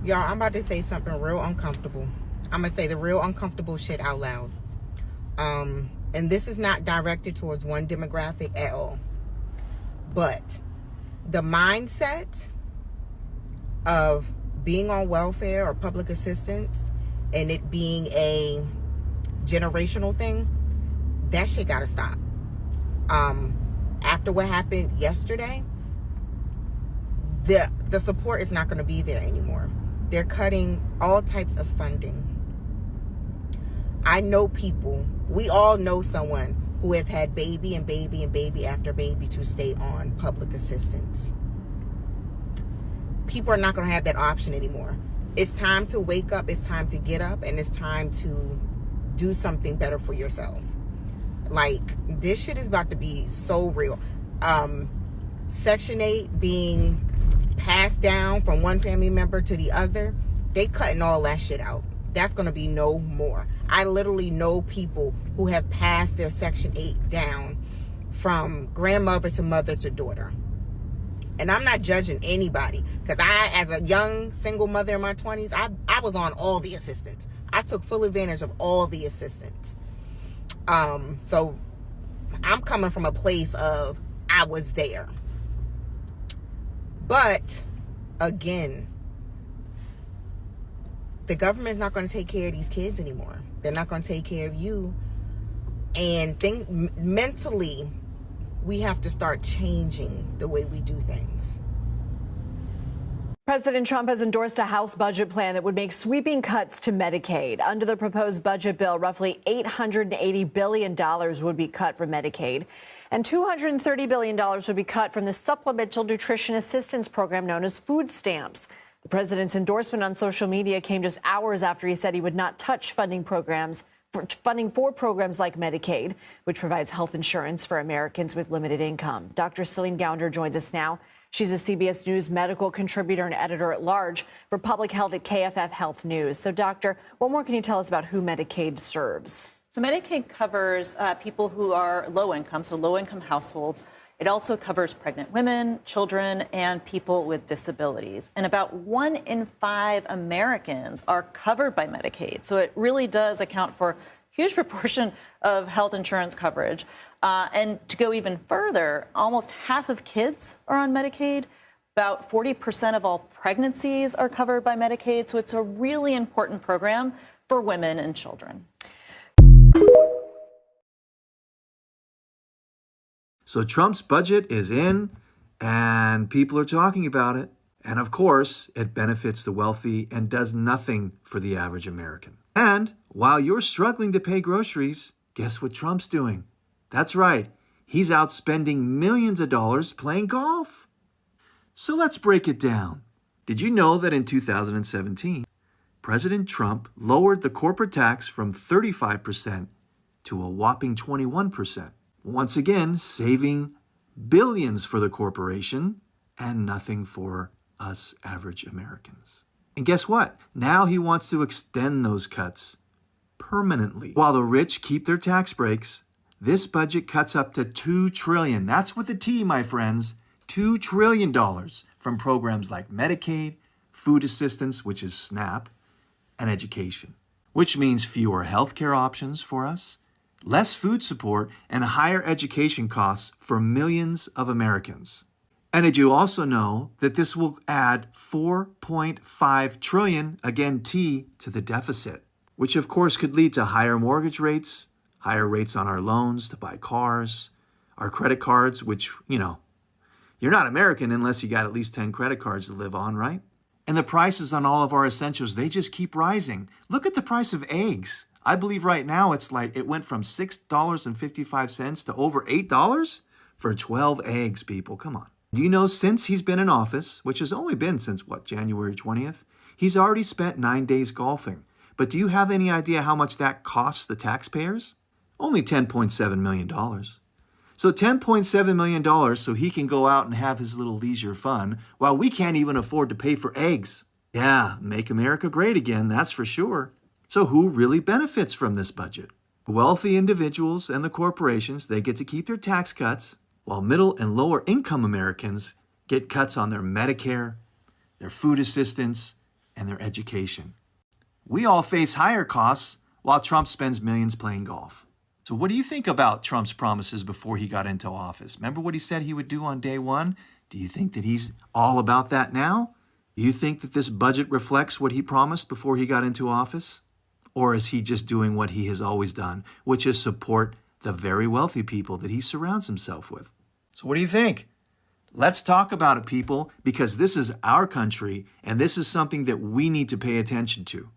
Y'all, I'm about to say something real uncomfortable. I'm going to say the real uncomfortable shit out loud. And this is not directed towards one demographic at all. But the mindset of being on welfare or public assistance and it being a generational thing, that shit got to stop. After what happened yesterday, the support is not going to be there anymore. They're cutting all types of funding. I know people, we all know someone who has had baby and baby and baby after baby to stay on public assistance. People are not going to have that option anymore. It's time to wake up, it's time to get up, and it's time to do something better for yourselves. Like, this shit is about to be so real. Section 8 being passed down from one family member to the other, they cutting all that shit out. That's going to be no more. I literally know people who have passed their Section 8 down from grandmother to mother to daughter. And I'm not judging anybody, because I, as a young single mother in my 20s, I was on all the assistance. I took full advantage of all the assistance. So I'm coming from a place of I was there. But again, the government's not going to take care of these kids anymore. They're not going to take care of you. And mentally, we have to start changing the way we do things. President Trump has endorsed a House budget plan that would make sweeping cuts to Medicaid. Under the proposed budget bill, roughly $880 billion would be cut from Medicaid, and $230 billion would be cut from the Supplemental Nutrition Assistance Program known as food stamps. The president's endorsement on social media came just hours after he said he would not touch funding for programs like Medicaid, which provides health insurance for Americans with limited income. Dr. Celine Gounder joins us now. She's a CBS News medical contributor and editor-at-large for public health at KFF Health News. So, doctor, what more can you tell us about who Medicaid serves? So Medicaid covers people who are low income, so low-income households. It also covers pregnant women, children, and people with disabilities. And about 1 in 5 Americans are covered by Medicaid. So it really does account for a huge proportion of health insurance coverage. And to go even further, almost half of kids are on Medicaid. About 40% of all pregnancies are covered by Medicaid. So it's a really important program for women and children. So Trump's budget is in, and people are talking about it. And of course, it benefits the wealthy and does nothing for the average American. And while you're struggling to pay groceries, guess what Trump's doing? That's right. He's out spending millions of dollars playing golf. So let's break it down. Did you know that in 2017, President Trump lowered the corporate tax from 35% to a whopping 21%? Once again, saving billions for the corporation and nothing for us average Americans. And guess what? Now he wants to extend those cuts permanently. While the rich keep their tax breaks, this budget cuts up to $2 trillion. That's with a T, my friends. $2 trillion from programs like Medicaid, food assistance, which is SNAP, and education, which means fewer healthcare options for us, less food support, and higher education costs for millions of Americans. And did you also know that this will add $4.5 trillion, again T, to the deficit, which of course could lead to higher mortgage rates, higher rates on our loans to buy cars, our credit cards, which, you're not American unless you got at least 10 credit cards to live on, right? And the prices on all of our essentials, they just keep rising. Look at the price of eggs. I believe right now it went from $6.55 to over $8 for 12 eggs, people. Come on. Do you know since he's been in office, which has only been since, January 20th, he's already spent 9 days golfing. But do you have any idea how much that costs the taxpayers? Only $10.7 million. So $10.7 million so he can go out and have his little leisure fun while we can't even afford to pay for eggs. Yeah, make America great again, that's for sure. So who really benefits from this budget? Wealthy individuals and the corporations, they get to keep their tax cuts, while middle and lower income Americans get cuts on their Medicare, their food assistance, and their education. We all face higher costs while Trump spends millions playing golf. So what do you think about Trump's promises before he got into office? Remember what he said he would do on day one? Do you think that he's all about that now? Do you think that this budget reflects what he promised before he got into office? Or is he just doing what he has always done, which is support the very wealthy people that he surrounds himself with? So what do you think? Let's talk about it, people, because this is our country and this is something that we need to pay attention to.